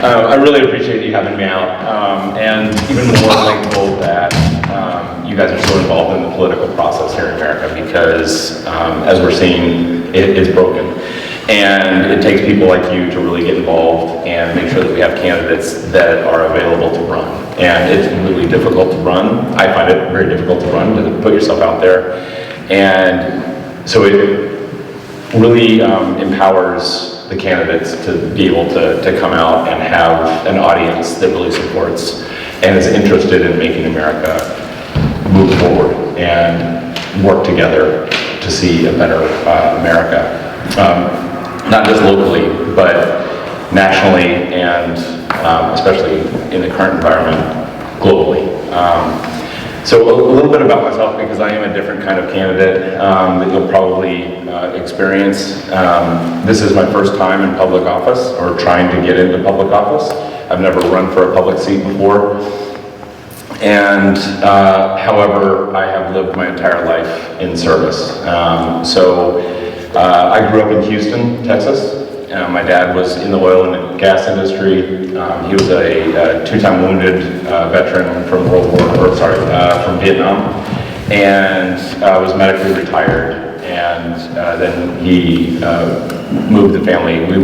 I really appreciate you having me out, and even more thankful that you guys are so involved in the political process here in America, because as we're seeing, it's broken. And it takes people like you to really get involved and make sure that we have candidates that are available to run. And it's really difficult to run. I find it very difficult to run, to put yourself out there. And so it really empowers the candidates to be able to come out and have an audience that really supports and is interested in making America move forward and work together to see a better America. Not just locally, but nationally, and especially in the current environment, globally. So a little bit about myself, because I am a different kind of candidate that you'll probably experience. This is my first time in public office, or trying to get into public office. I've never run for a public seat before. And however, I have lived my entire life in service. I grew up in Houston, Texas. My dad was in the oil and gas industry. He was a two-time wounded veteran from from Vietnam, and was medically retired. And then he moved the family. We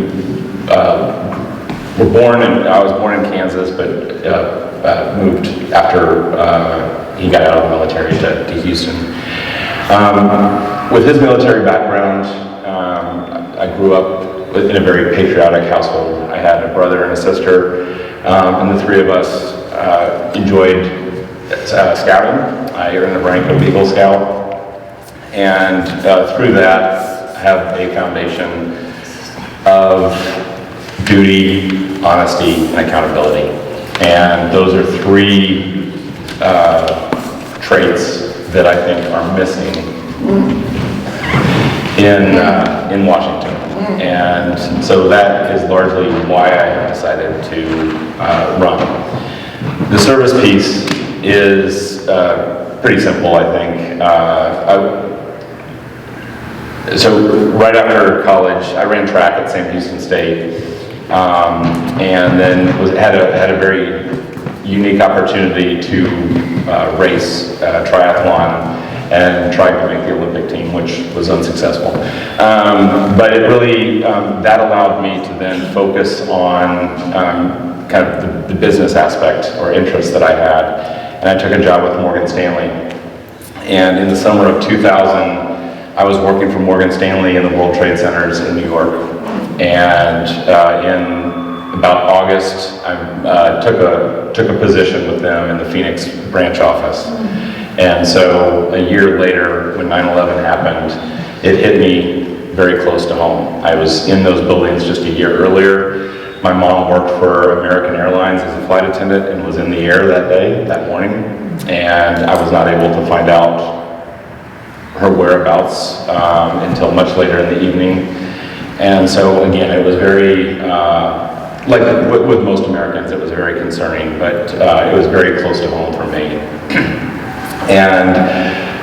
were born in, I was born in Kansas, but moved after he got out of the military to Houston. With his military background, I grew up in a very patriotic household. I had a brother and a sister, and the three of us enjoyed scouting. I earned the rank of Eagle Scout, and through that, have a foundation of duty, honesty, and accountability. And those are three traits that I think are missing in Washington. And so that is largely why I have decided to run. The service piece is pretty simple, I think. So right after college, I ran track at Sam Houston State, and then had a very unique opportunity to race triathlon, and tried to make the Olympic team, which was unsuccessful. But it really, that allowed me to then focus on kind of the business aspect or interest that I had. And I took a job with Morgan Stanley. And in the summer of 2000, I was working for Morgan Stanley in the World Trade Centers in New York. And in about August, I took a position with them in the Phoenix branch office. And so a year later, when 9/11 happened, it hit me very close to home. I was in those buildings just a year earlier. My mom worked for American Airlines as a flight attendant and was in the air that morning. And I was not able to find out her whereabouts until much later in the evening. And so again, it was very, like with most Americans, it was very concerning, but it was very close to home for me. And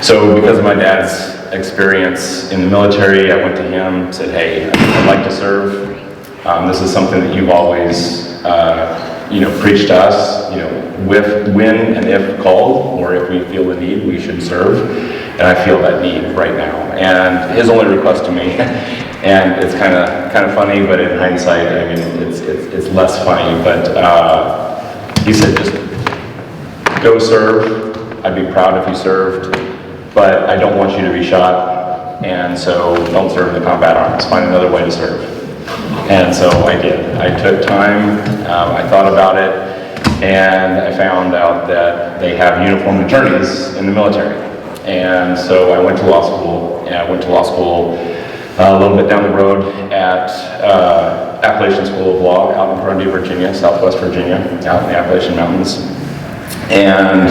so because of my dad's experience in the military, I went to him, said, hey, I'd like to serve. This is something that you've always, preached to us, when and if called, or if we feel the need, we should serve. And I feel that need right now. And his only request to me, and it's kind of funny, but in hindsight, I mean, it's less funny, but he said, just go serve. I'd be proud if you served, but I don't want you to be shot, and so don't serve in the combat arms. Find another way to serve. And so I did. I took time, I thought about it, and I found out that they have uniformed attorneys in the military. And so I went to law school, and I went to law school a little bit down the road at Appalachian School of Law out in Grundy, Virginia, Southwest Virginia, out in the Appalachian Mountains. And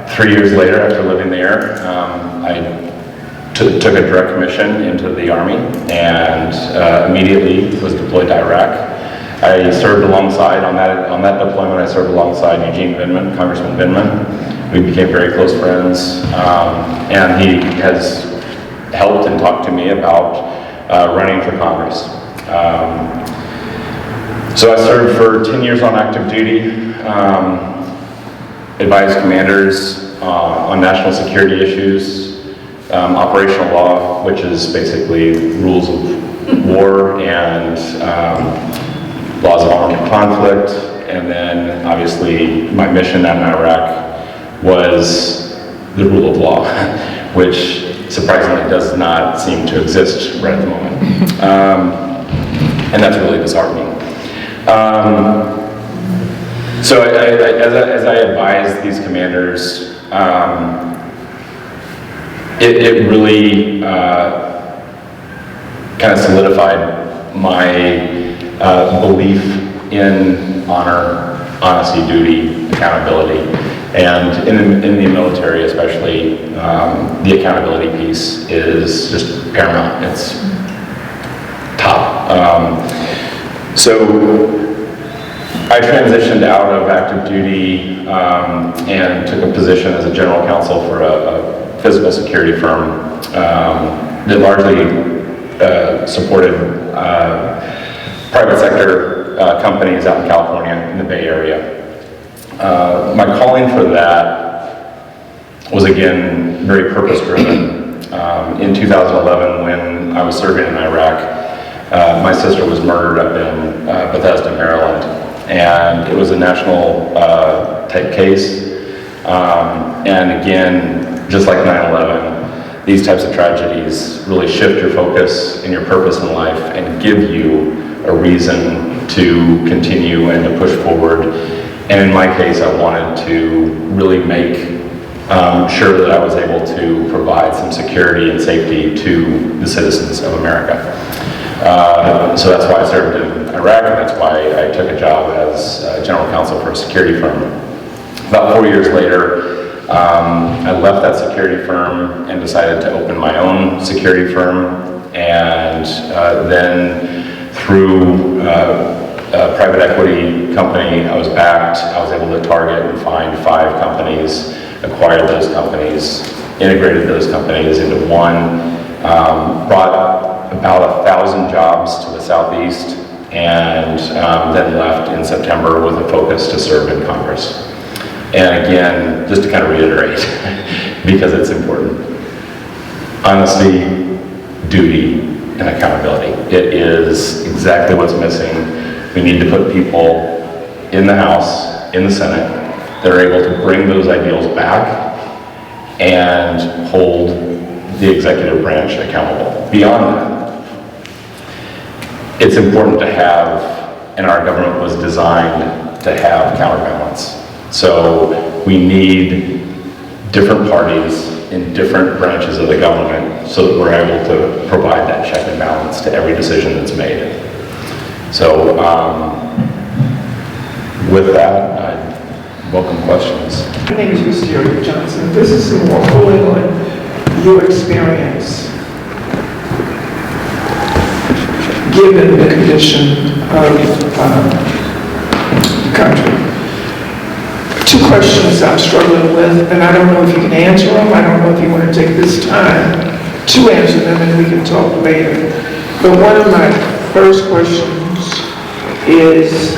3 years later, after living there, I took a direct commission into the Army, and immediately was deployed to Iraq. I served alongside, on that deployment, I served alongside Eugene Vindman, Congressman Vindman. We became very close friends, and he has helped and talked to me about running for Congress. So I served for 10 years on active duty, advised commanders on national security issues, operational law, which is basically rules of war and laws of armed conflict, and then obviously my mission in Iraq was the rule of law, which surprisingly does not seem to exist right at the moment. And that's really disheartening. So as I advise these commanders, it really kind of solidified my belief in honor, honesty, duty, accountability, and in the military especially, the accountability piece is just paramount. It's top. So I transitioned out of active duty and took a position as a general counsel for a physical security firm that largely supported private sector companies out in California in the Bay Area. My calling for that was again very purpose-driven. In 2011, when I was serving in Iraq, my sister was murdered up in Bethesda, Maryland, and it was a national type case. And again, just like 9/11, these types of tragedies really shift your focus and your purpose in life and give you a reason to continue and to push forward. And in my case, I wanted to really make sure that I was able to provide some security and safety to the citizens of America. So that's why I served in Iraq, and that's why I took a job as general counsel for a security firm. About 4 years later, I left that security firm and decided to open my own security firm, and then through a private equity company I was backed, I was able to target and find 5 companies, acquired those companies, integrated those companies into one, brought about 1,000 jobs to the Southeast, and then left in September with a focus to serve in Congress. And again, just to kind of reiterate, because it's important, honesty, duty, and accountability. It is exactly what's missing. We need to put people in the House, in the Senate, that are able to bring those ideals back and hold the executive branch accountable. Beyond that, it's important to have, and our government was designed to have counterbalance. So we need different parties in different branches of the government so that we're able to provide that check and balance to every decision that's made. So with that, I welcome questions. My name is Mr. Johnson. This is more fully on your experience given the condition of the country. 2 questions I'm struggling with, and I don't know if you can answer them. I don't know if you want to take this time to answer them, and we can talk later. But one of my first questions is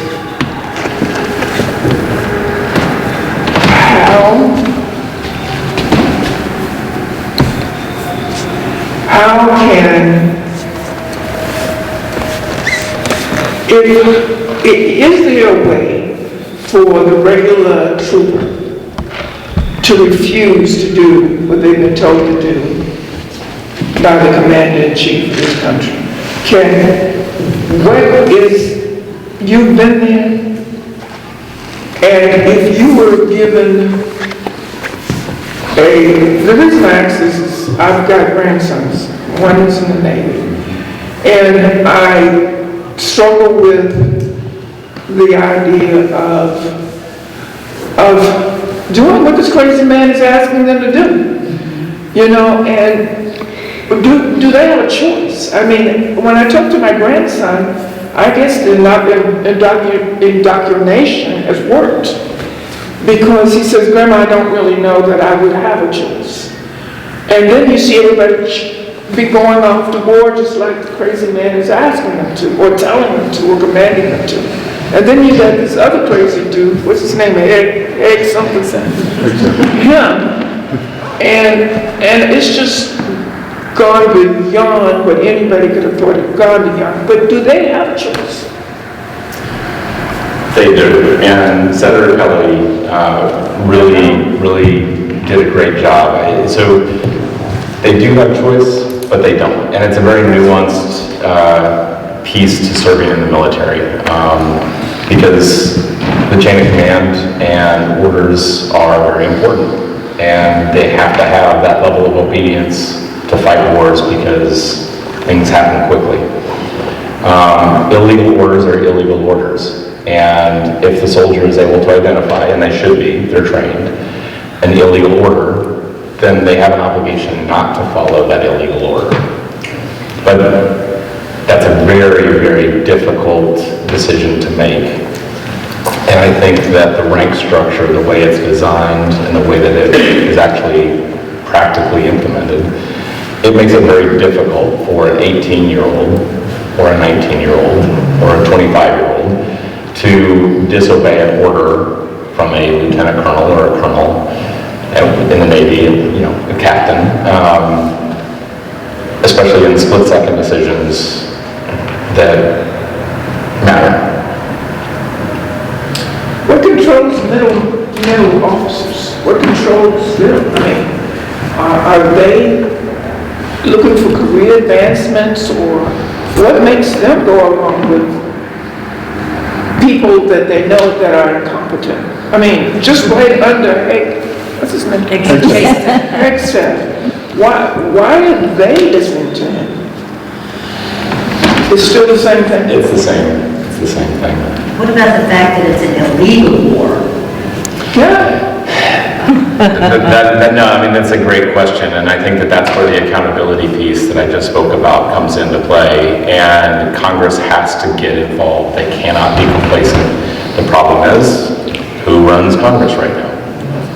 how can, is there a way for the regular trooper to refuse to do what they've been told to do by the commander-in-chief of this country? You've been there, and if you were given the reason I ask this is I've got grandsons, one is in the Navy, and I struggle with the idea of doing what this crazy man is asking them to do, you know, and do they have a choice? I mean, when I talk to my grandson, I guess the indoctrination has worked, because he says, Grandma, I don't really know that I would have a choice. And then you see everybody be going off to war just like the crazy man is asking them to, or telling them to, or commanding them to. And then you got this other crazy dude, what's his name, Egg something. Him. And it's just gone beyond what anybody could have thought it gone beyond. But do they have a choice? They do, and Senator Kelly really did a great job. So they do have choice, but they don't. And it's a very nuanced piece to serving in the military, because the chain of command and orders are very important, and they have to have that level of obedience to fight wars because things happen quickly. Illegal orders are illegal orders, and if the soldier is able to identify, and they should be, they're trained, an illegal order, then they have an obligation not to follow that illegal order. But that's a very, very difficult decision to make. And I think that the rank structure, the way it's designed, and the way that it is actually practically implemented, it makes it very difficult for an 18-year-old or a 19-year-old or a 25-year-old to disobey an order from a lieutenant colonel or a colonel in the Navy, a captain, especially in split-second decisions that matter. What controls middle officers? What controls them? I mean, are they looking for career advancements, or what makes them go along with people that they know that are incompetent? I mean, just right under what's his name? Except, why are they listening to him? It's still the same thing. It's the same thing. What about the fact that it's an illegal war? Yeah. That's a great question, and I think that's where the accountability piece that I just spoke about comes into play, and Congress has to get involved. They cannot be complacent. The problem is, who runs Congress right now?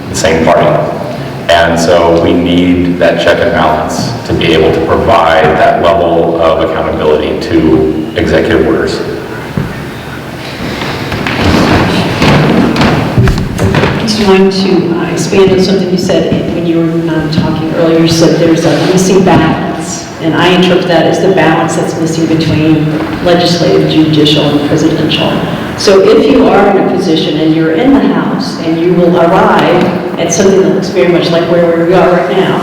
The same party. And so we need that check and balance to be able to provide that level of accountability to executive orders. I just wanted to expand on something you said when you were talking earlier. You said there's a missing balance, and I interpret that as the balance that's missing between legislative, judicial, and presidential. So if you are in a position and you're in the House and you will arrive at something that looks very much like where we are right now,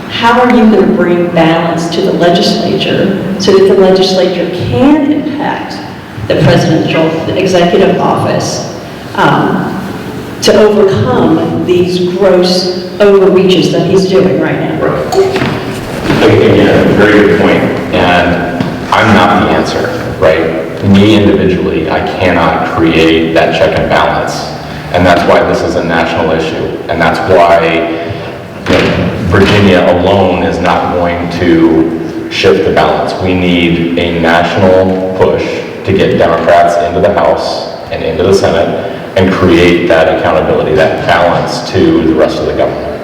how are you going to bring balance to the legislature so that the legislature can impact the presidential, the executive office, to overcome these gross overreaches that he's doing right now? Right. Again, very good point. And I'm not the answer, right? Me individually, I cannot create that check and balance. And that's why this is a national issue. And that's why Virginia alone is not going to shift the balance. We need a national push to get Democrats into the House and into the Senate and create that accountability, that balance to the rest of the government.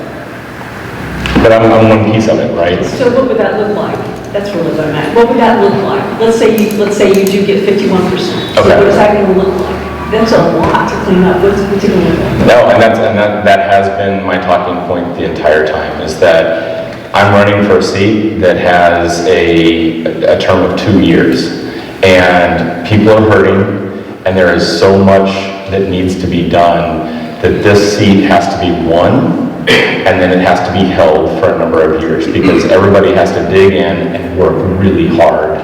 But I'm one piece of it, right? So what would that look like? That's really what I'm at. What would that look like? Let's say you do get 51%. Okay. So what is that going to look like? That's a lot to clean up. What's it going to look like? No, and that has been my talking point the entire time, is that I'm running for a seat that has a term of 2 years, and people are hurting, and there is so much that needs to be done that this seat has to be won, and then it has to be held for a number of years, because everybody has to dig in and work really hard.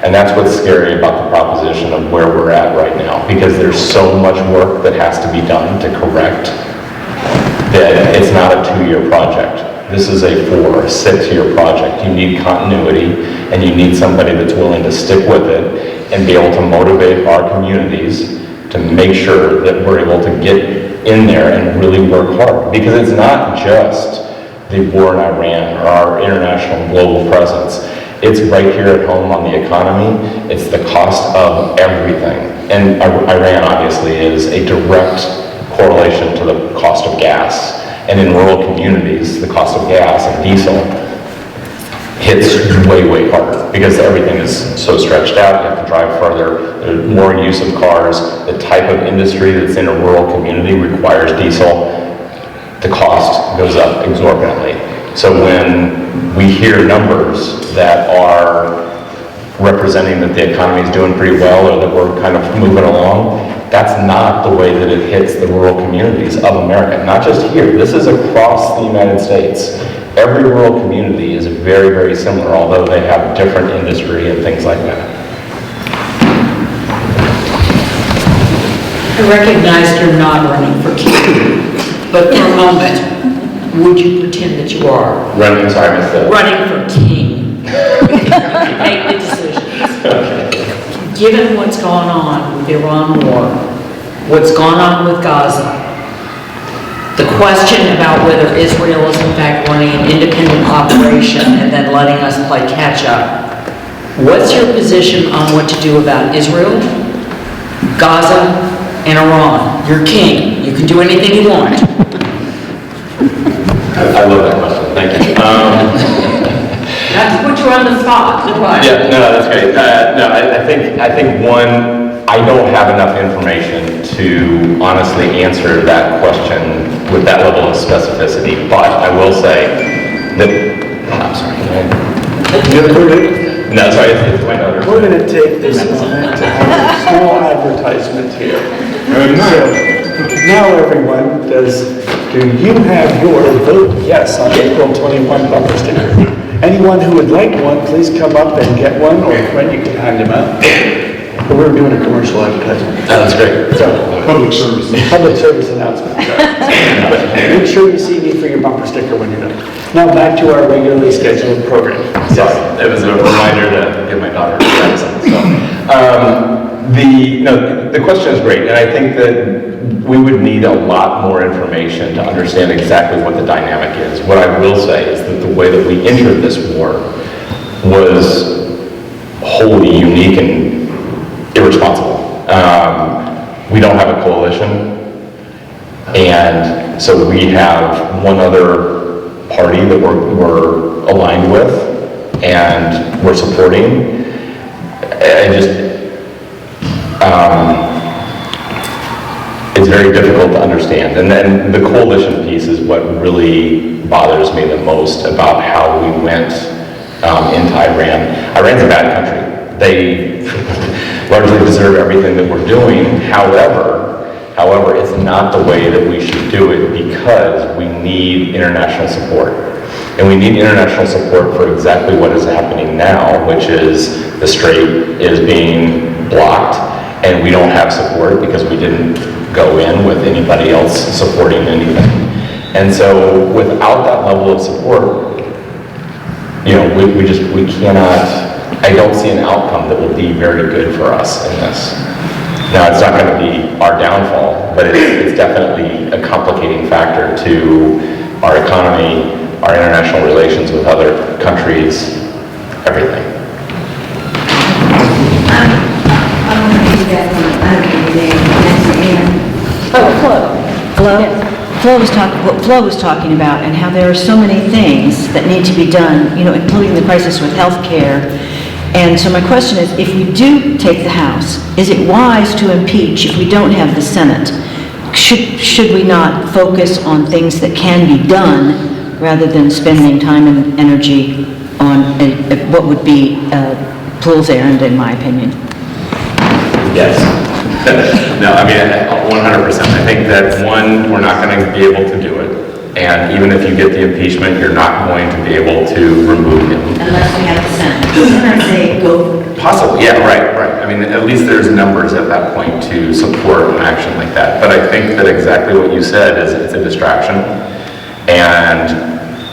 And that's what's scary about the proposition of where we're at right now, because there's so much work that has to be done to correct that it's not a 2-year project. This is a 4 or 6-year project. You need continuity, and you need somebody that's willing to stick with it and be able to motivate our communities to make sure that we're able to get in there and really work hard. Because it's not just the war in Iran or our international global presence. It's right here at home on the economy. It's the cost of everything. And Iran obviously is a direct correlation to the cost of gas. And in rural communities, the cost of gas and diesel hits way, way harder because everything is so stretched out. You have to drive further. There's more use of cars. The type of industry that's in a rural community requires diesel. The cost goes up exorbitantly. So when we hear numbers that are representing that the economy is doing pretty well or that we're kind of moving along, that's not the way that it hits the rural communities of America. Not just here. This is across the United States. Every rural community is very, very similar, although they have different industry and things like that. I recognize you're not running for king, but for a moment, would you pretend that you are? Running, sorry, I missed that. Running for king. Make the decisions. Given what's gone on with the Iran war, what's gone on with Gaza, the question about whether Israel is in fact running an independent operation and then letting us play catch up, what's your position on what to do about Israel, Gaza, and Iran? You're king. You can do anything you want. I love that question. Thank you. Not to put you on the spot, but... Yeah, no, that's great. No, I think one, I don't have enough information to honestly answer that question with that level of specificity, but I will say that, I'm sorry. No, sorry, it's my daughter. We're going to take this moment to have a small advertisement here. So, now everyone, do you have your vote yes on April 21 bumper sticker? Anyone who would like one, please come up and get one, or when you can hand them out. But we're doing a commercial advertisement. That's great. So, Public service. public service announcement. But make sure you see me for your bumper sticker when you're done. Now back to our regularly scheduled program. Sorry, it was a reminder to give my daughter a present. So, the question is great, and I think that we would need a lot more information to understand exactly what the dynamic is. What I will say is that the way that we entered this war was wholly unique and irresponsible. We don't have a coalition, and so we have one other party that we're aligned with and we're supporting. It's very difficult to understand. And then the coalition piece is what really bothers me the most about how we went into Iran. Iran's a bad country. They largely deserve everything that we're doing. However, it's not the way that we should do it because we need international support. And we need international support for exactly what is happening now, which is the strait is being blocked, and we don't have support because we didn't go in with anybody else supporting anything. And so without that level of support, we cannot, I don't see an outcome that will be very good for us in this. Now, it's not going to be our downfall, but it's definitely a complicating factor to our economy, our international relations with other countries, everything. I don't know if you guys want to, I don't know, Flo was talking about, and how there are so many things that need to be done, including the crisis with healthcare. And so my question is, if we do take the House, is it wise to impeach if we don't have the Senate? Should we not focus on things that can be done rather than spending time and energy on what would be a fool's errand, in my opinion? Yes. No, I mean, 100%. I think that one, we're not going to be able to do it. And even if you get the impeachment, you're not going to be able to remove him. unless we have the Senate. Then I say go. Possibly, yeah, right. I mean, at least there's numbers at that point to support an action like that. But I think that exactly what you said is it's a distraction, and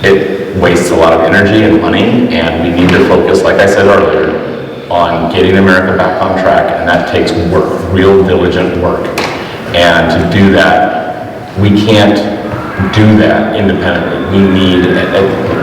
it wastes a lot of energy and money, and we need to focus, like I said earlier, on getting America back on track, and that takes work, real diligent work. And to do that, we can't do that independently. We need,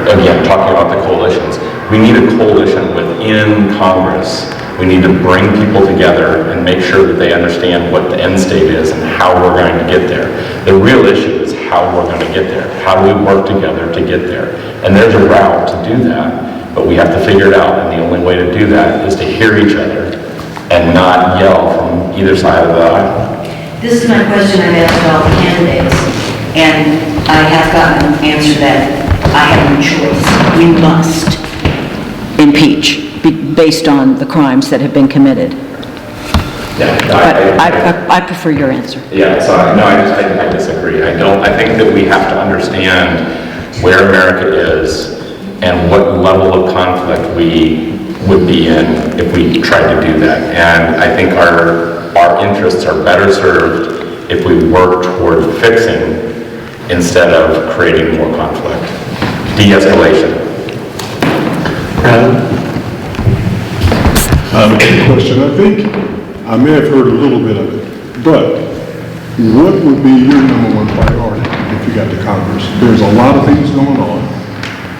again, talking about the coalitions, we need a coalition within Congress. We need to bring people together and make sure that they understand what the end state is and how we're going to get there. The real issue is how we're going to get there. How do we work together to get there? And there's a route to do that. But we have to figure it out, and the only way to do that is to hear each other and not yell from either side of the aisle. This is my question I've asked all the candidates, and I have gotten an answer that I have no choice. We must impeach based on the crimes that have been committed. Yeah, But I prefer your answer. Yeah, so, no, I disagree. I think that we have to understand where America is and what level of conflict we would be in if we tried to do that. And I think our interests are better served if we work toward fixing instead of creating more conflict. De-escalation. Question, I think, I may have heard a little bit of it, but what would be your number one priority if you got to Congress? There's a lot of things going on,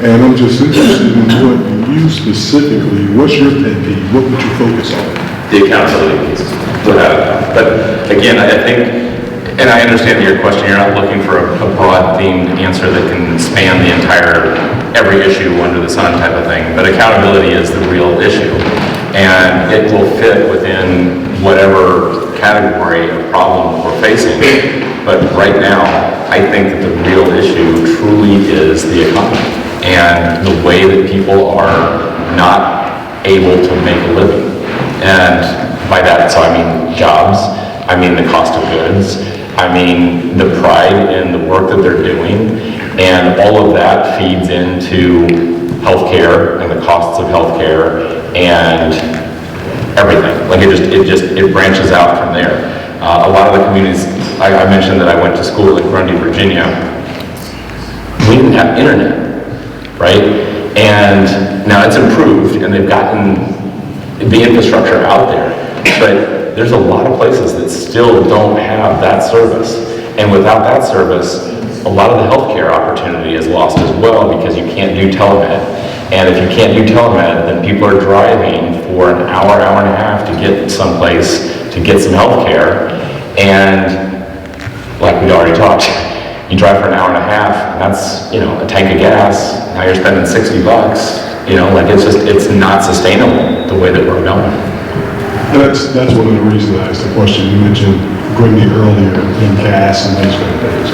and I'm just interested in what you specifically, what's your pet peeve, what would you focus on? The accountability piece, without a doubt. But again, I think, and I understand your question, you're not looking for a broad themed answer that can span the entire, every issue under the sun type of thing, but accountability is the real issue. And it will fit within whatever category of problem we're facing. But right now, I think that the real issue truly is the economy and the way that people are not able to make a living. And by that, so I mean jobs, I mean the cost of goods, I mean the pride in the work that they're doing, and all of that feeds into healthcare and the costs of healthcare and everything. Like it branches out from there. A lot of the communities, I mentioned that I went to school in Grundy, Virginia. We didn't have internet, right? And now it's improved and they've gotten the infrastructure out there, but there's a lot of places that still don't have that service. And without that service, a lot of the healthcare opportunity is lost as well because you can't do telemed. And if you can't do telemed, then people are driving for an hour, hour and a half to get someplace to get some healthcare. And like we'd already talked, you drive for an hour and a half, and that's, a tank of gas. Now you're spending $60. It's not sustainable the way that we're going. That's one of the reasons I asked the question. You mentioned Grundy earlier in gas and those kind of things.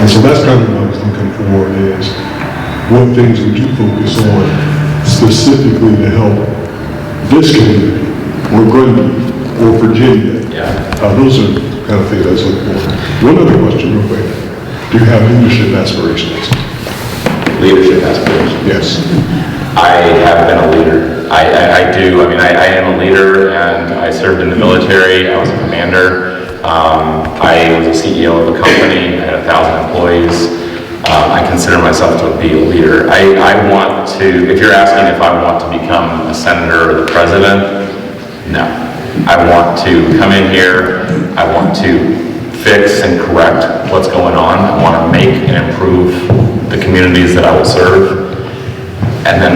And so that's kind of what I was looking for is what things would you focus on specifically to help this community or Grundy or Virginia? Yeah. Those are kind of things I was looking for. One other question real quick. Do you have leadership aspirations? Leadership aspirations? Yes. I have been a leader. I do. I mean, I am a leader, and I served in the military. I was a commander. I was a CEO of a company. I had 1,000 employees. I consider myself to be a leader. I want to, if you're asking if I want to become a senator or the president, no. I want to come in here. I want to fix and correct what's going on. I want to make and improve the communities that I will serve. And then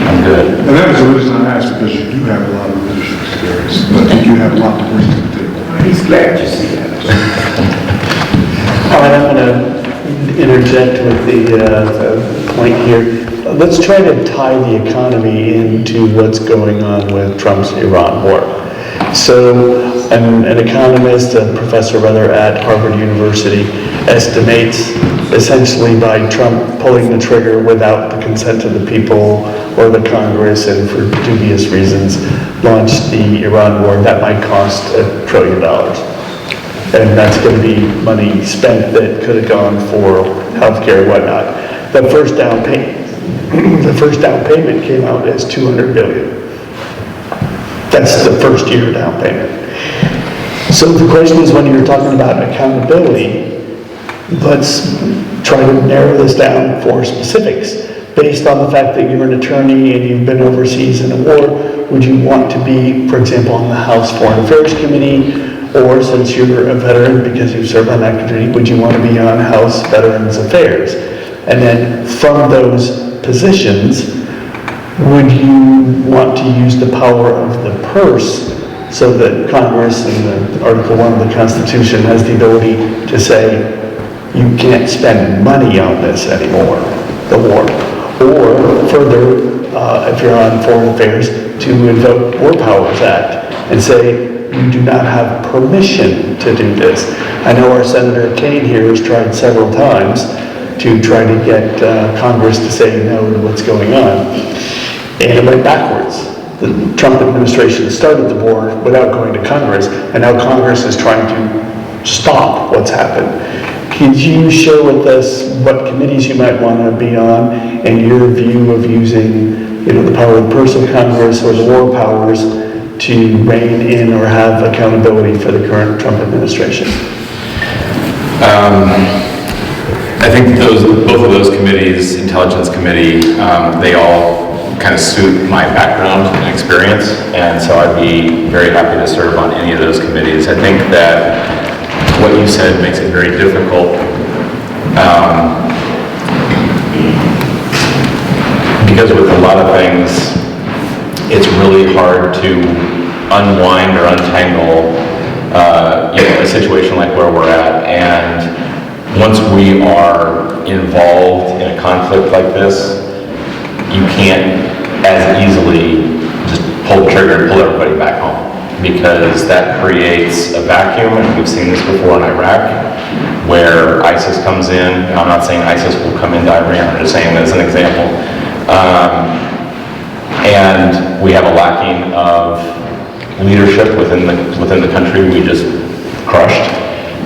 I'm good. And that was the reason I asked, because you do have a lot of leadership experience. I think you have a lot to bring to the table. He's glad you see that. All right, I'm going to interject with the point here. Let's try to tie the economy into what's going on with Trump's Iran war. So an economist, a professor rather, at Harvard University estimates essentially by Trump pulling the trigger without the consent of the people or the Congress and for dubious reasons launched the Iran war, that might cost $1 trillion. And that's going to be money spent that could have gone for healthcare and whatnot. The first down payment came out as $200 billion. That's the first year down payment. So the question is, when you're talking about accountability, let's try to narrow this down for specifics. Based on the fact that you're an attorney and you've been overseas in a war, would you want to be, for example, on the House Foreign Affairs Committee? Or since you're a veteran because you've served on that committee, would you want to be on House Veterans Affairs? And then from those positions, would you want to use the power of the purse so that Congress and Article 1 of the Constitution has the ability to say, you can't spend money on this anymore, the war? Or further, if you're on Foreign Affairs, to invoke War Powers Act and say, you do not have permission to do this. I know our Senator Kane here has tried several times to try to get Congress to say no to what's going on. And it went backwards. The Trump administration started the war without going to Congress, and now Congress is trying to stop what's happened. Could you share with us what committees you might want to be on and your view of using, the power of the purse of Congress or the war powers to rein in or have accountability for the current Trump administration? I think both of those committees, Intelligence Committee, they all kind of suit my background and experience, and so I'd be very happy to serve on any of those committees. I think that what you said makes it very difficult because with a lot of things, it's really hard to unwind or untangle a situation like where we're at. And once we are involved in a conflict like this, you can't as easily just pull the trigger and pull everybody back home, because that creates a vacuum, and we've seen this before in Iraq, where ISIS comes in. And I'm not saying ISIS will come into Iran, I'm just saying as an example. And we have a lacking of leadership within the country we just crushed,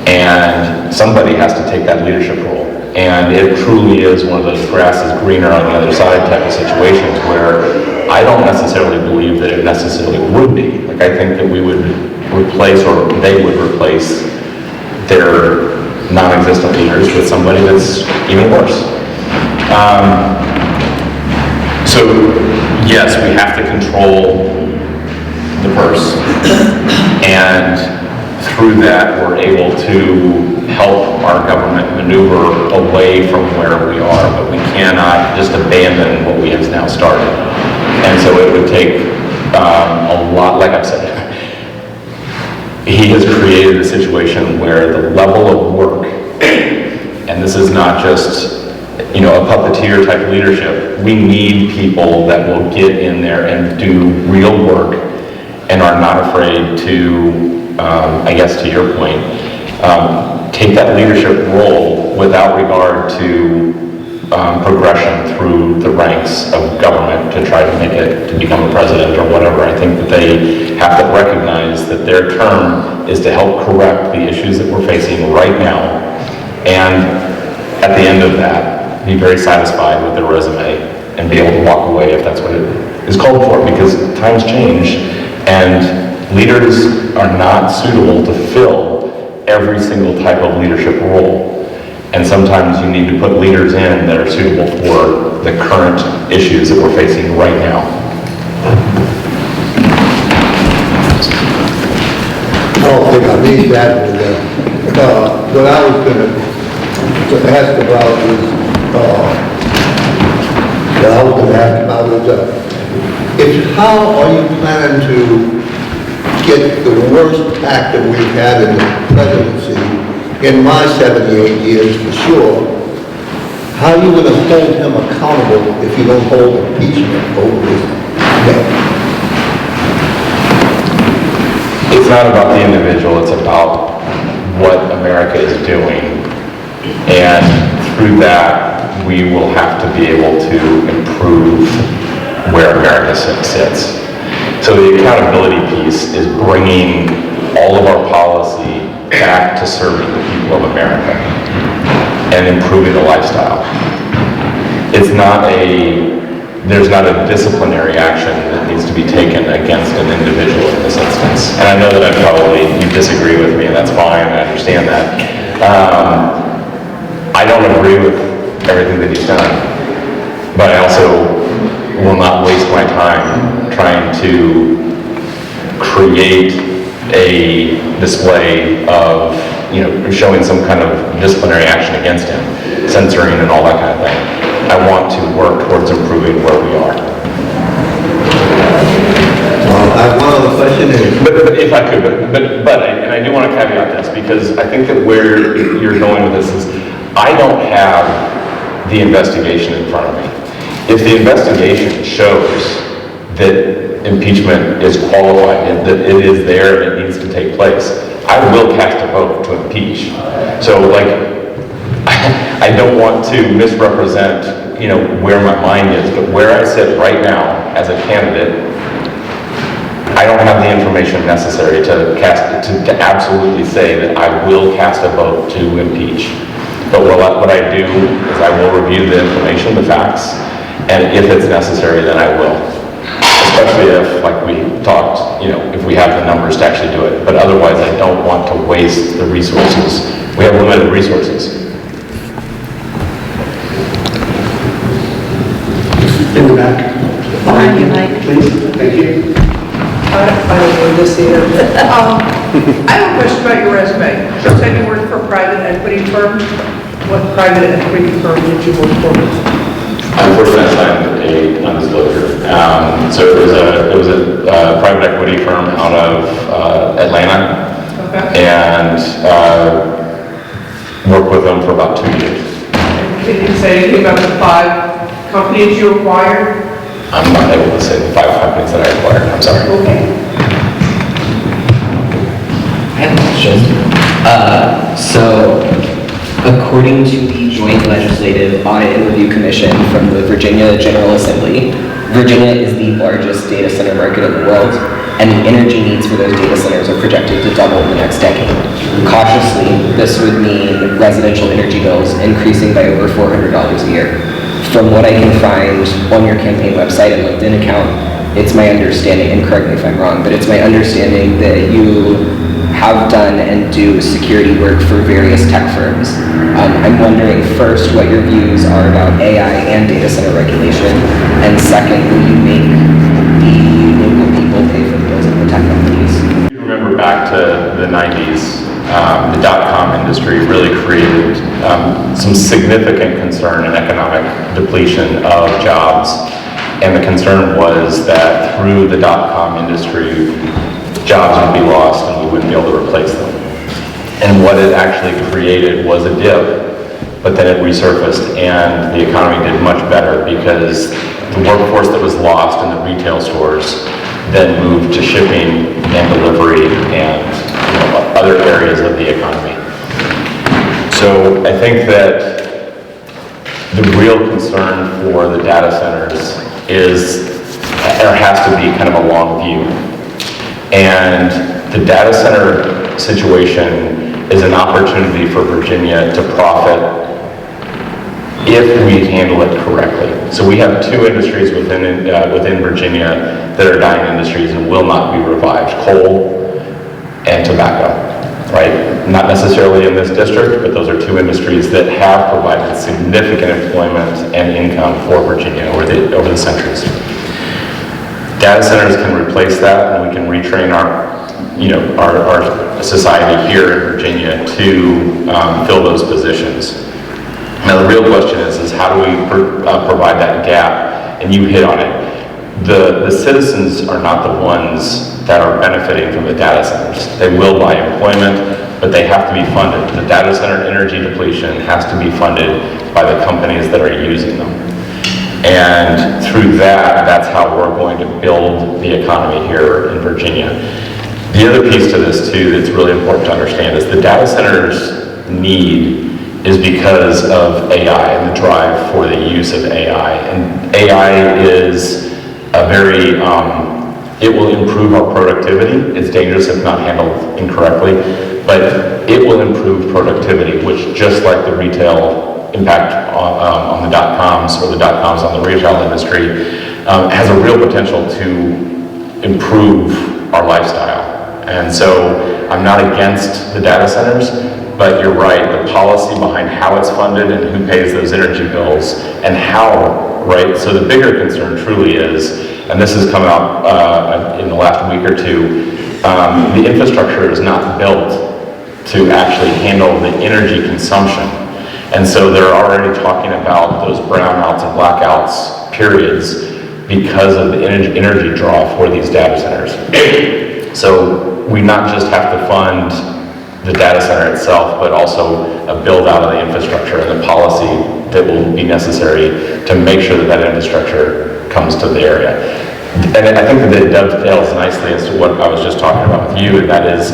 and somebody has to take that leadership role. And it truly is one of those grass is greener on the other side type of situations where I don't necessarily believe that it necessarily would be. Like, I think that we would replace, or they would replace, their non-existent leaders with somebody that's even worse. So yes, we have to control the purse, and through that we're able to help our government maneuver away from where we are, but we cannot just abandon what we have now started. And so it would take a lot, like I've said, he has created a situation where the level of work, and this is not just a puppeteer type leadership, we need people that will get in there and do real work and are not afraid to, I guess to your point, take that leadership role without regard to progression through the ranks of government to try to make it, to become a president or whatever. I think that they have to recognize that their term is to help correct the issues that we're facing right now, and at the end of that, be very satisfied with their resume and be able to walk away if that's what it is called for, because times change and leaders are not suitable to fill every single type of leadership role. And sometimes you need to put leaders in that are suitable for the current issues that we're facing right now. I don't think I need that. What I was going to ask about is, how are you planning to get the worst actor we've had in the presidency in my 78 years for sure? How are you going to hold him accountable if you don't hold impeachment over his head? It's not about the individual, it's about what America is doing. And through that, we will have to be able to improve where America sits. So the accountability piece is bringing all of our policy back to serving the people of America and improving the lifestyle. There's not a disciplinary action that needs to be taken against an individual in this instance. And I know that you disagree with me, and that's fine, I understand that. I don't agree with everything that he's done, but I also will not waste my time trying to create a display of, showing some kind of disciplinary action against him, censoring and all that kind of thing. I want to work towards improving where we are. I have one other question. But if I could, and I do want to caveat this, because I think that where you're going with this is, I don't have the investigation in front of me. If the investigation shows that impeachment is qualified and that it is there and it needs to take place, I will cast a vote to impeach. So like, I don't want to misrepresent, where my mind is, but where I sit right now as a candidate, I don't have the information necessary to absolutely say that I will cast a vote to impeach. But what I do is I will review the information, the facts, and if it's necessary, then I will. Especially if, like we talked, if we have the numbers to actually do it. But otherwise, I don't want to waste the resources. We have limited resources. In the back. Behind you, Mike. Please, thank you. I don't know this either. I have a question about your resume. You said you worked for a private equity firm. What private equity firm did you work for? Unfortunately, I signed a non-disclosure. So it was a private equity firm out of Atlanta, and worked with them for about 2 years. Can you say anything about the 5 companies you acquired? I'm not able to say the 5 companies that I acquired. I'm sorry. Okay. I have a question. So, according to the Joint Legislative Audit and Review Commission from the Virginia General Assembly, Virginia is the largest data center market in the world, and the energy needs for those data centers are projected to double in the next decade. Cautiously, this would mean residential energy bills increasing by over $400 a year. From what I can find on your campaign website and LinkedIn account, it's my understanding, and correct me if I'm wrong, but it's my understanding that you have done and do security work for various tech firms. I'm wondering first what your views are about AI and data center regulation, and second, will you make the local people pay for the bills of the tech companies? Remember back to the 90s, the dot-com industry really created some significant concern and economic depletion of jobs. And the concern was that through the dot-com industry, jobs would be lost and we wouldn't be able to replace them. And what it actually created was a dip, but then it resurfaced and the economy did much better because the workforce that was lost in the retail stores then moved to shipping and delivery and other areas of the economy. So I think that the real concern for the data centers has to be kind of a long view. And the data center situation is an opportunity for Virginia to profit if we handle it correctly. So we have 2 industries within Virginia that are dying industries and will not be revived: coal and tobacco, right? Not necessarily in this district, but those are 2 industries that have provided significant employment and income for Virginia over the centuries. Data centers can replace that, and we can retrain our society here in Virginia to fill those positions. Now the real question is how do we provide that gap? And you hit on it. The citizens are not the ones that are benefiting from the data centers. They will buy employment, but they have to be funded. The data center energy depletion has to be funded by the companies that are using them. And through that's how we're going to build the economy here in Virginia. The other piece to this too that's really important to understand is the data centers need is because of AI and the drive for the use of AI. And AI is a very, it will improve our productivity. It's dangerous if not handled incorrectly, but it will improve productivity, which just like the retail impact on the dot-coms or the dot-coms on the retail industry, has a real potential to improve our lifestyle. And so I'm not against the data centers, but you're right, the policy behind how it's funded and who pays those energy bills and how, right? So the bigger concern truly is, and this has come out in the last week or 2, the infrastructure is not built to actually handle the energy consumption. And so they're already talking about those brownouts and blackouts periods because of the energy draw for these data centers. So we not just have to fund the data center itself, but also a build out of the infrastructure and the policy that will be necessary to make sure that that infrastructure comes to the area. And I think that it dovetails nicely as to what I was just talking about with you, and that is,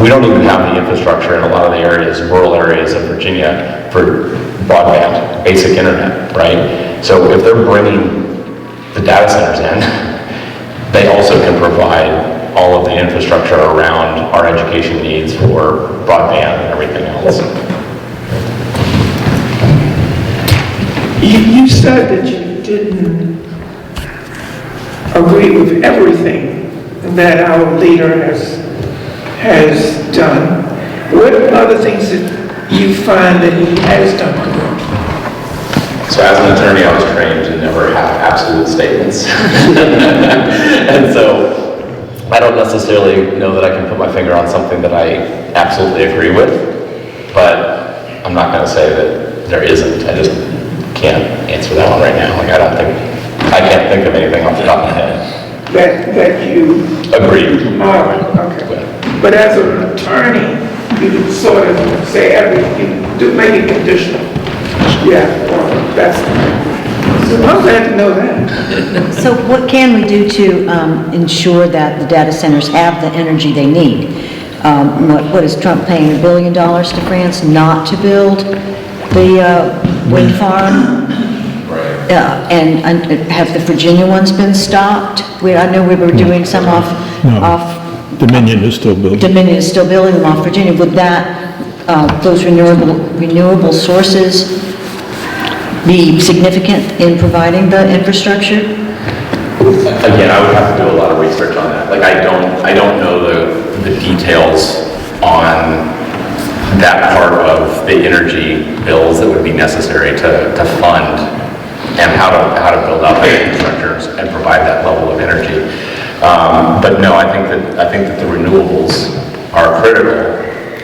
we don't even have the infrastructure in a lot of the areas, rural areas of Virginia, for broadband, basic internet, right? So if they're bringing the data centers in, they also can provide all of the infrastructure around our education needs for broadband and everything else. You said that you didn't agree with everything that our leader has done. What other things that you find that he has done good? So as an attorney, I was trained to never have absolute statements. And so I don't necessarily know that I can put my finger on something that I absolutely agree with, but I'm not going to say that there isn't. I just can't answer that one right now. Like, I can't think of anything off the top of my head. That you... Agreed. Oh, okay. But as an attorney, you sort of say everything, do make it conditional. Yeah, well, that's... So I'm glad to know that. So what can we do to ensure that the data centers have the energy they need? What is Trump paying, $1 billion to France not to build the wind farm? Right. And have the Virginia ones been stopped? I know we were doing some off Dominion is still building. Dominion is still building them off Virginia. Would that, those renewable sources be significant in providing the infrastructure? Again, I would have to do a lot of research on that. Like, I don't know the details on that part of the energy bills that would be necessary to fund and how to build out the infrastructures and provide that level of energy. But no, I think that the renewables are critical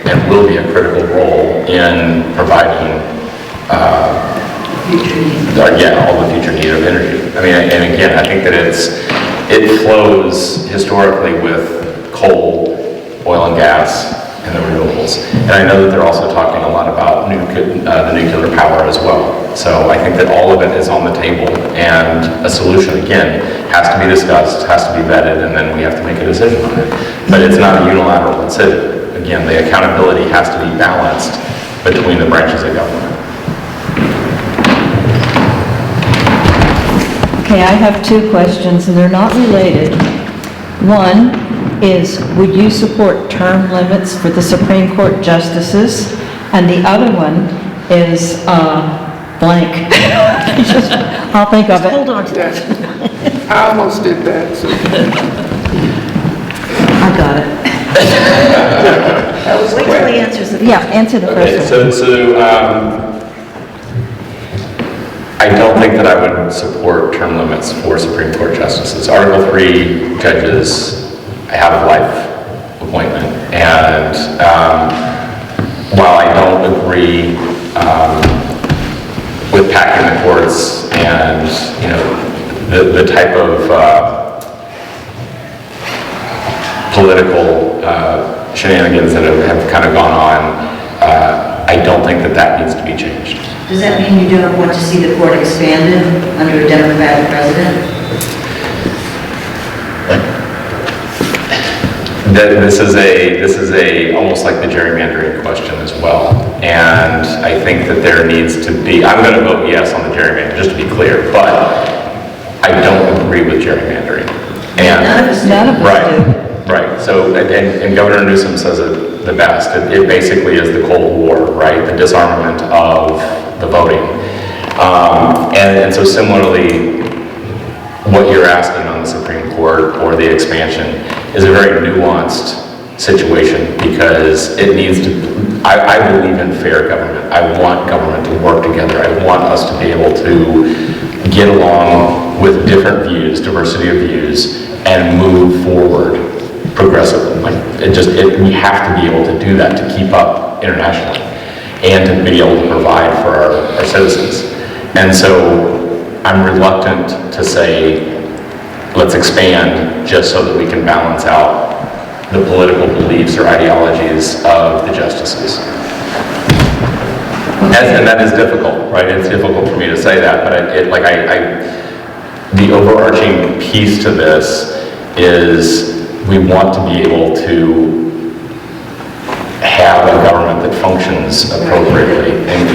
and will be a critical role in providing all the future need of energy. I mean, and again, I think that it flows historically with coal, oil and gas, and the renewables. And I know that they're also talking a lot about the nuclear power as well. So I think that all of it is on the table, and a solution, again, has to be discussed, has to be vetted, and then we have to make a decision on it. But it's not a unilateral decision. Again, the accountability has to be balanced between the branches of government. Okay, I have two questions, and they're not related. One is, would you support term limits for the Supreme Court justices? And the other one is blank. I'll think of it. Hold on to that. I almost did that, so I got it. that was Wait till quick. he answers it. Yeah, answer the Okay, first one. so I don't think that I would support term limits for Supreme Court justices. Article 3 judges have a life appointment, and while I don't agree with packing the courts and the type of political shenanigans that have kind of gone on, I don't think that needs to be changed. Does that mean you don't want to see the court expanded under a Democratic president? This is a almost like the gerrymandering question as well, and I think that there needs to be. I'm going to vote yes on the gerrymandering, just to be clear, but I don't agree with gerrymandering. And None of us do. Right. So, and Governor Newsom says it the best. It basically is the Cold War, right? The disarmament of the voting. And so similarly, what you're asking on the Supreme Court or the expansion is a very nuanced situation, because it needs to, I believe in fair government. I want government to work together. I want us to be able to get along with different views, diversity of views, and move forward progressively. We have to be able to do that to keep up internationally and to be able to provide for our citizens. And so I'm reluctant to say, let's expand just so that we can balance out the political beliefs or ideologies of the justices. And that is difficult, right? It's difficult for me to say that, but the overarching piece to this is we want to be able to have a government that functions appropriately. And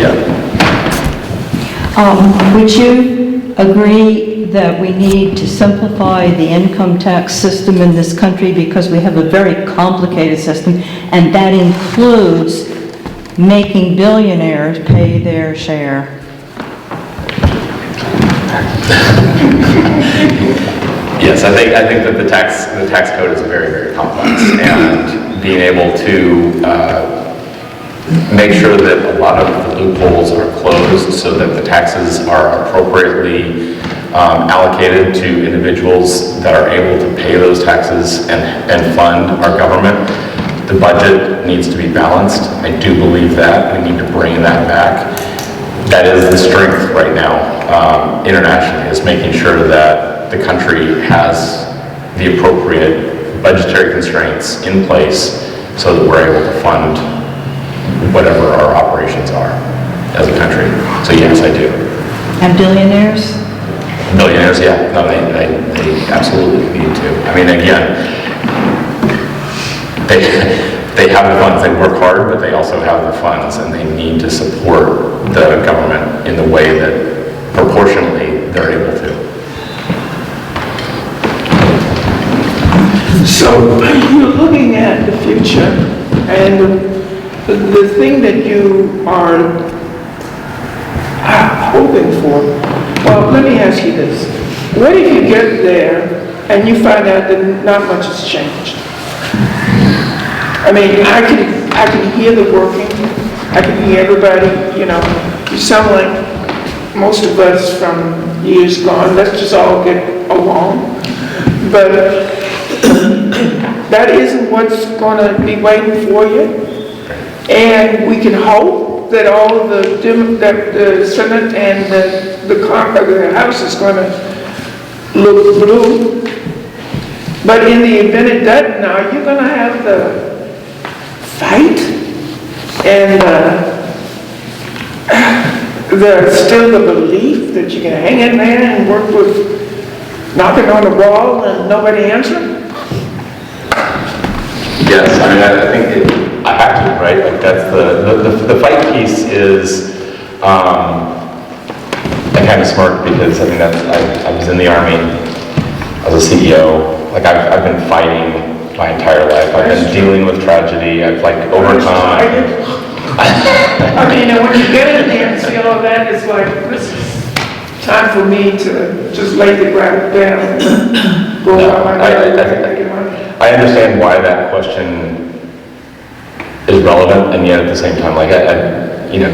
Would you agree that we need to simplify the income tax system in this country because we have a very complicated system, and that includes making billionaires pay their share? Yes, I think that the tax code is very, very complex, and being able to make sure that a lot of the loopholes are closed so that the taxes are appropriately allocated to individuals that are able to pay those taxes and fund our government. The budget needs to be balanced. I do believe that. We need to bring that back. That is the strength right now internationally, is making sure that the country has the appropriate budgetary constraints in place so that we're able to fund whatever our operations are as a country. So yes, I do. And billionaires? Billionaires, yeah. No, they absolutely need to. I mean, again, they have the funds, they work hard, but they also have the funds, and they need to support the government in the way that proportionally they're able to. So you're looking at the future, and the thing that you are hoping for, well, let me ask you this. What if you get there and you find out that not much has changed? I mean, I can hear the working, I can hear everybody, you know, you sound like most of us from years gone, let's just all get along. But that isn't what's going to be waiting for you. And we can hope that all of that the Senate and the House is going to look blue. But in the event it doesn't, now you're going to have the fight and still the belief that you can hang in there and work with knocking on the wall and nobody answering? Yes, I mean, I think I have to, right? Like that's the fight piece is, I kind of smirk because I mean, I was in the Army, I was a CEO, like I've been fighting my entire life. I've been dealing with tragedy. I've like overcome. I mean, and when you get in there and see all that, it's like, this is time for me to just lay the ground down and go out my way. I understand why that question is relevant, and yet at the same time, like I you know,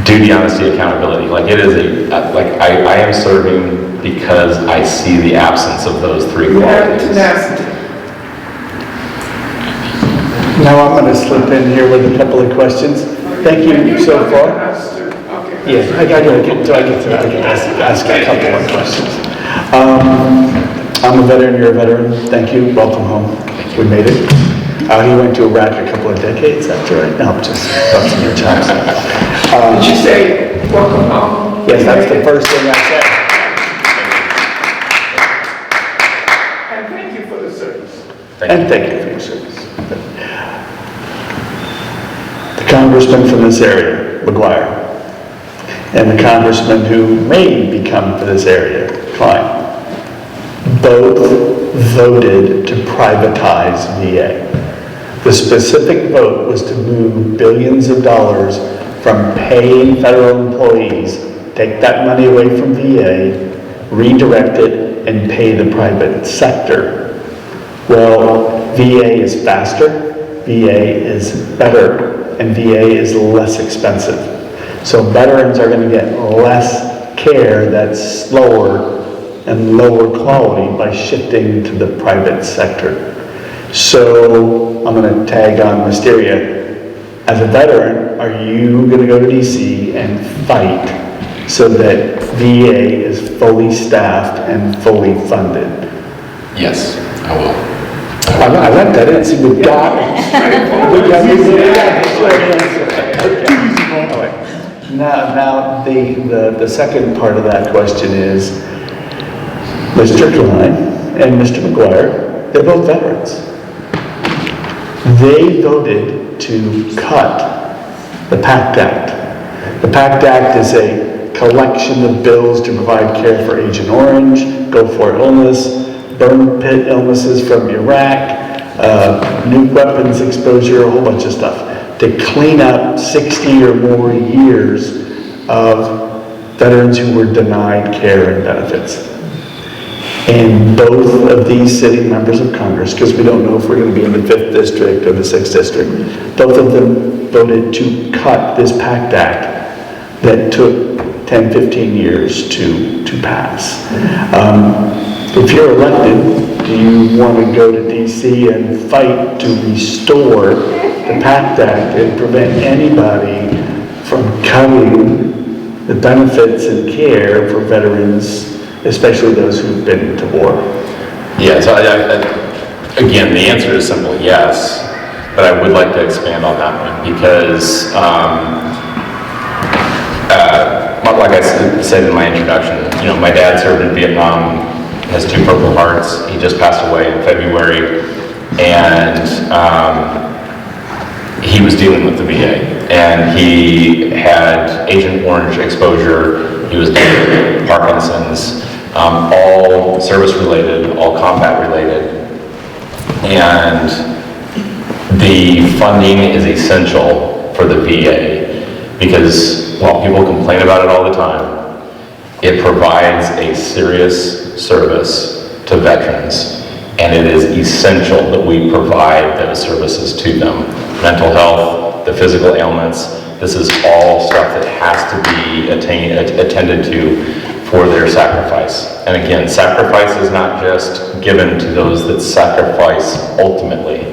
duty, honesty, accountability. Like it is I am serving because I see the absence of those three qualities. Now I'm going to slip in here with a couple of questions. Thank you so far. Yeah, I get to ask a couple of questions. I'm a veteran, you're a veteran. Thank you, welcome home. We made it. He went to Iraq a couple of decades, that's right. No, just busting your chops. Did you say, welcome home? Yes, that's the first thing I said. And thank you for the service. And thank you for your service. The congressman from this area, McGuire, and the congressman who may become for this area, Klein, both voted to privatize VA. The specific vote was to move billions of dollars from paying federal employees, take that money away from VA, redirect it, and pay the private sector. Well, VA is faster, VA is better, and VA is less expensive. So veterans are going to get less care that's slower and lower quality by shifting to the private sector. So I'm going to tag on Wisteria. As a veteran, are you going to go to DC and fight so that VA is fully staffed and fully funded? Yes, I will. I let that in, see, we got it. We got it. Now, the second part of that question is, Mr. Klein and Mr. McGuire, they're both veterans. They voted to cut the PACT Act. The PACT Act is a collection of bills to provide care for Agent Orange, Go For illness, burn pit illnesses from Iraq, nuke weapons exposure, a whole bunch of stuff, to clean up 60 or more years of veterans who were denied care and benefits. And both of these sitting members of Congress, because we don't know if we're going to be in the 5th district or the 6th district, both of them voted to cut this PACT Act that took 10, 15 years to pass. If you're elected, do you want to go to DC and fight to restore the PACT Act and prevent anybody from cutting the benefits and care for veterans, especially those who've been to war? Yeah, so again, the answer is simple, yes, but I would like to expand on that one because, like I said in my introduction, my dad served in Vietnam, has 2 Purple Hearts. He just passed away in February, and he was dealing with the VA, and he had Agent Orange exposure. He was dealing with Parkinson's, all service-related, all combat-related, and the funding is essential for the VA because while people complain about it all the time, it provides a serious service to veterans, and it is essential that we provide those services to them. Mental health, the physical ailments, this is all stuff that has to be attended to for their sacrifice. And again, sacrifice is not just given to those that sacrifice ultimately.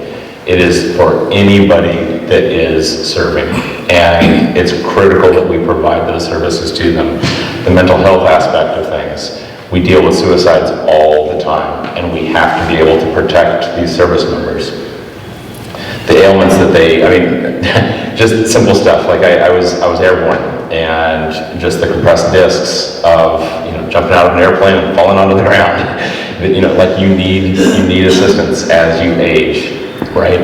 It is for anybody that is serving. And it's critical that we provide those services to them. The mental health aspect of things. We deal with suicides all the time, and we have to be able to protect these service members. The ailments that just simple stuff, like I was airborne, and just the compressed discs of, jumping out of an airplane and falling onto the ground. Like you need assistance as you age, right?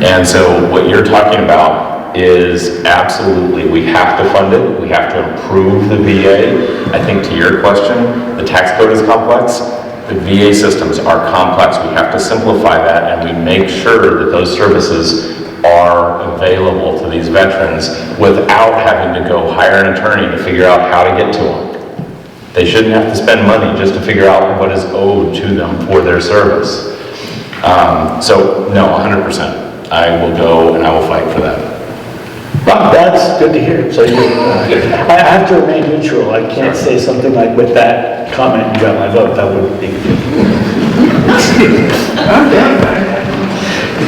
And so what you're talking about is absolutely, we have to fund it, we have to improve the VA. I think to your question, the tax code is complex, the VA systems are complex. We have to simplify that, and we make sure that those services are available to these veterans without having to go hire an attorney to figure out how to get to them. They shouldn't have to spend money just to figure out what is owed to them for their service. So no, 100%. I will go and I will fight for that. Well, that's good to hear. So I have to remain neutral. I can't say something like, with that comment, you got my vote. That would be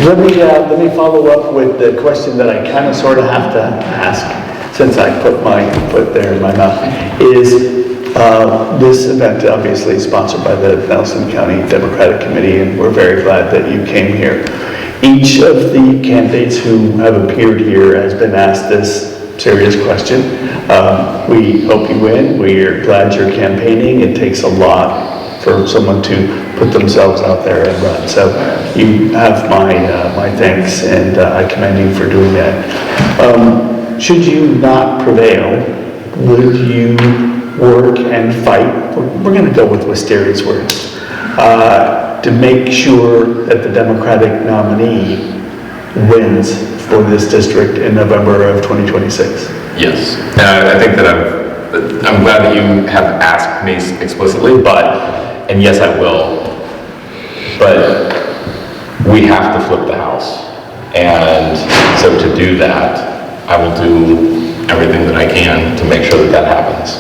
Let me follow up with the question that I kind of sort of have to ask, since I put my foot there in my mouth, is this event obviously is sponsored by the Nelson County Democratic Committee, and we're very glad that you came here. Each of the candidates who have appeared here has been asked this serious question. We hope you win. We're glad you're campaigning. It takes a lot for someone to put themselves out there and run. So you have my thanks, and I commend you for doing that. Should you not prevail, would you work and fight? We're going to go with Wisteria's words. To make sure that the Democratic nominee wins for this district in November of 2026. Yes, and I think that I'm glad that you have asked me explicitly, and yes, I will, but we have to flip the House. And so to do that, I will do everything that I can to make sure that that happens.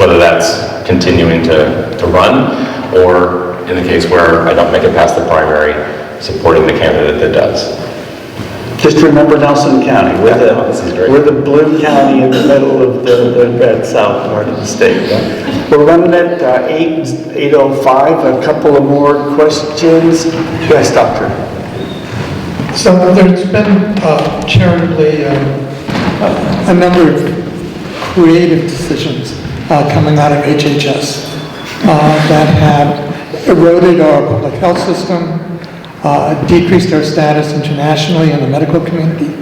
Whether that's continuing to run, or in the case where I don't make it past the primary, supporting the candidate that does. Just remember Nelson County. We're the blue county in the middle of the red south part of the state. We're running at 8:05. A couple of more questions. Yes, Doctor. So there's been charitably a number of creative decisions coming out of HHS that have eroded our public health system, decreased our status internationally in the medical community.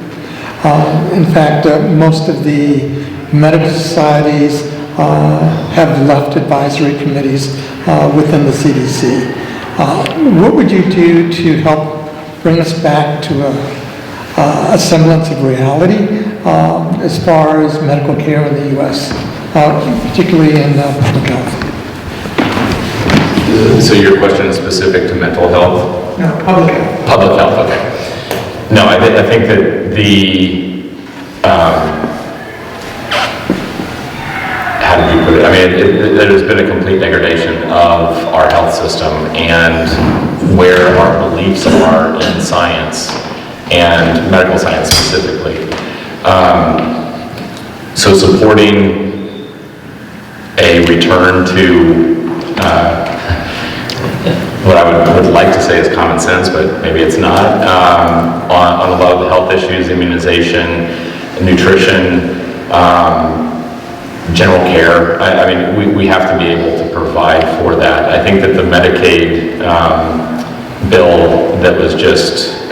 In fact, most of the medical societies have left advisory committees within the CDC. What would you do to help bring us back to a semblance of reality as far as medical care in the U.S., particularly in public health? So your question is specific to mental health? No, public health. Public health, okay. No, I think that the, how did you put it? I mean, there has been a complete degradation of our health system and where our beliefs are in science and medical science specifically. So supporting a return to what I would like to say is common sense, but maybe it's not, on a lot of the health issues, immunization, nutrition, general care. I mean, we have to be able to provide for that. I think that the Medicaid bill that was just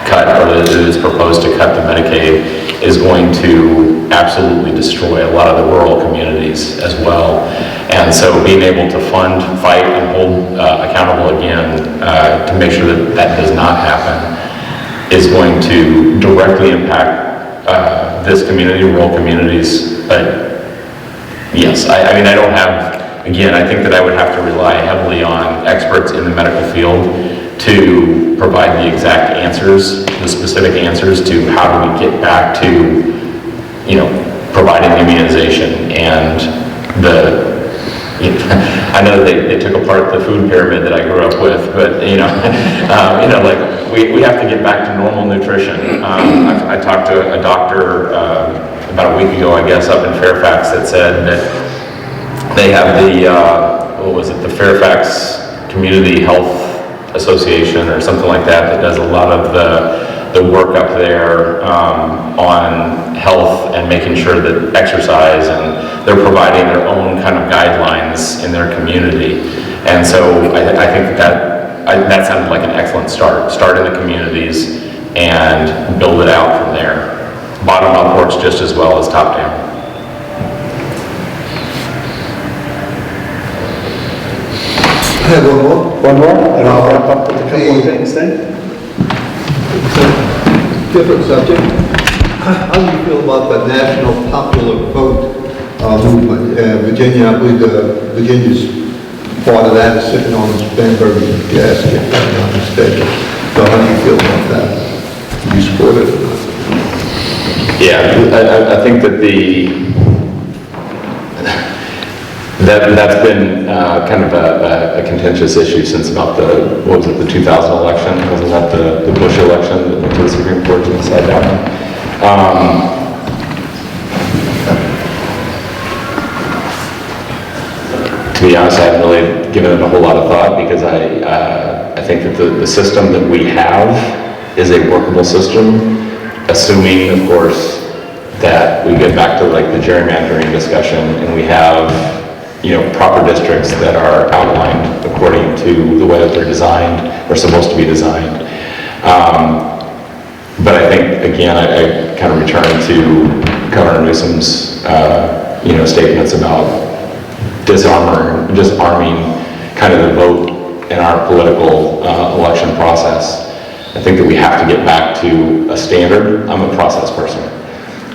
cut, or that is proposed to cut the Medicaid, is going to absolutely destroy a lot of the rural communities as well. And so being able to fund, fight, and hold accountable again to make sure that that does not happen is going to directly impact this community, rural communities. But yes, I mean, I don't have, again, I think that I would have to rely heavily on experts in the medical field to provide the exact answers, the specific answers to how do we get back to, you know, providing immunization and the, I know they took apart the food pyramid that I grew up with, but like we have to get back to normal nutrition. I talked to a doctor about a week ago, I guess, up in Fairfax that said that they have the Fairfax Community Health Association or something like that does a lot of the work up there on health and making sure that exercise, and they're providing their own kind of guidelines in their community. And so I think that sounded like an excellent start. Start in the communities and build it out from there. Bottom up works just as well as top down. I have one more. One more, and I'll wrap up with a couple of things then. It's a different subject. How do you feel about the national popular vote movement? Virginia, I believe Virginia's part of that is sitting on its Banbury desk, if I'm not mistaken. So how do you feel about that? Do you support it or not? Yeah, I think that that's been kind of a contentious issue since about the 2000 election? Wasn't that the Bush election that went to the Supreme Court to decide that one? To be honest, I haven't really given it a whole lot of thought because I think that the system that we have is a workable system, assuming, of course, that we get back to like the gerrymandering discussion and we have, you know, proper districts that are outlined according to the way that they're designed or supposed to be designed. But I think, again, I kind of return to Governor Newsom's, statements about disarming kind of the vote in our political election process. I think that we have to get back to a standard. I'm a process person.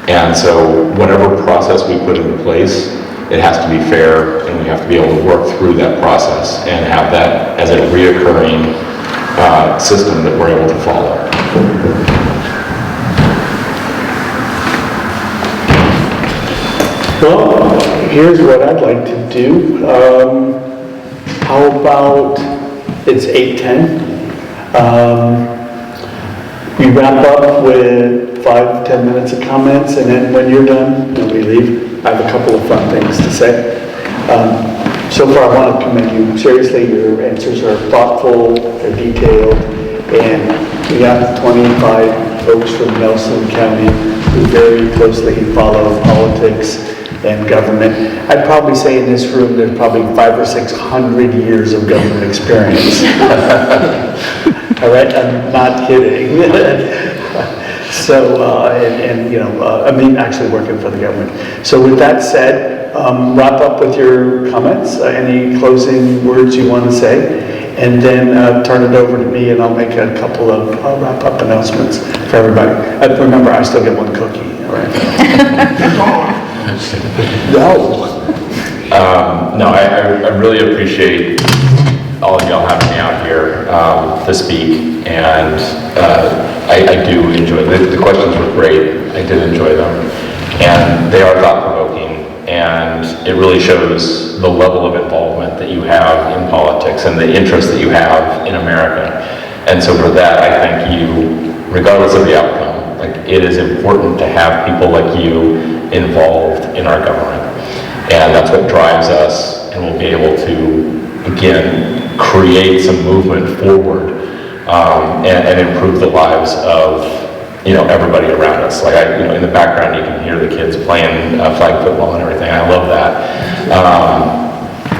And so whatever process we put into place, it has to be fair, and we have to be able to work through that process and have that as a reoccurring system that we're able to follow. Well, here's what I'd like to do. How about, it's 8:10. We wrap up with 5-10 minutes of comments, and then when you're done, when we leave, I have a couple of fun things to say. So far, I want to commend you. Seriously, your answers are thoughtful, they're detailed, and We have 25 folks from Nelson County who very closely follow politics and government. I'd probably say in this room, there's probably 500 or 600 years of government experience. All right, I'm not kidding. So, I mean, actually working for the government. So with that said, wrap up with your comments, any closing words you want to say, and then turn it over to me and I'll make a couple of wrap-up announcements for everybody. Remember, I still get one cookie, all right? No. No, I really appreciate all of y'all having me out here to speak, and I do enjoy the questions were great. I did enjoy them, and they are thought-provoking, and it really shows the level of involvement that you have in politics and the interest that you have in America. And so for that, I thank you, regardless of the outcome. Like, it is important to have people like you involved in our government, and that's what drives us, and we'll be able to, again, create some movement forward and improve the lives of everybody around us. Like, in the background you can hear the kids playing flag football and everything. I love that,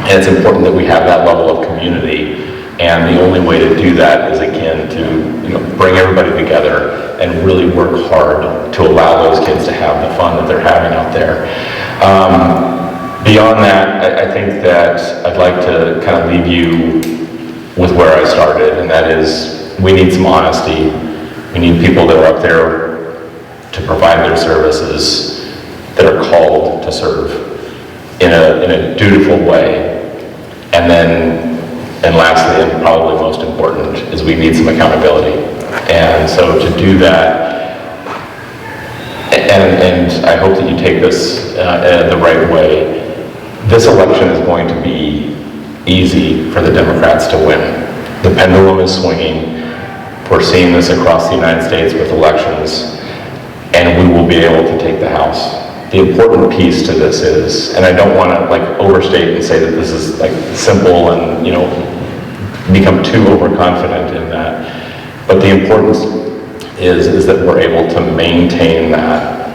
and it's important that we have that level of community. And the only way to do that is, again, to bring everybody together and really work hard to allow those kids to have the fun that they're having out there. Beyond that, I think that I'd like to kind of leave you with where I started, and that is, we need some honesty. We need people that are up there to provide their services, that are called to serve in a dutiful way. And lastly, and probably most important, is we need some accountability. And so to do that, and I hope that you take this the right way, this election is going to be easy for the Democrats to win. The pendulum is swinging. We're seeing this across the United States with elections, and we will be able to take the House. The important piece to this is, and I don't want to overstate and say that this is simple and become too overconfident in that, but the importance is that we're able to maintain that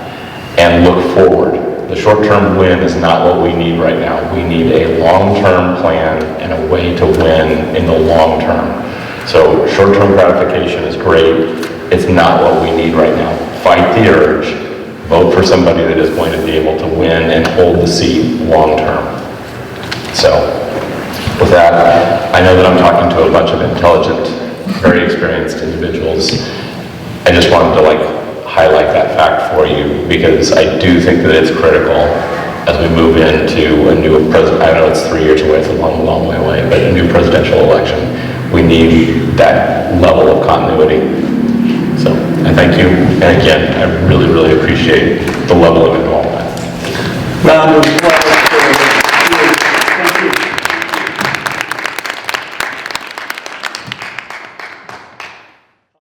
and look forward. The short-term win is not what we need right now. We need a long-term plan and a way to win in the long term. So short-term gratification is great. It's not what we need right now. Fight the urge. Vote for somebody that is going to be able to win and hold the seat long term. So with that, I know that I'm talking to a bunch of intelligent, very experienced individuals. I just wanted to highlight that fact for you, because I do think that it's critical as we move into a new president. I know it's 3 years away, it's a long, long way away, but a new presidential election, we need that level of continuity. So I thank you, and again, I really, really appreciate the level of involvement. Round of applause.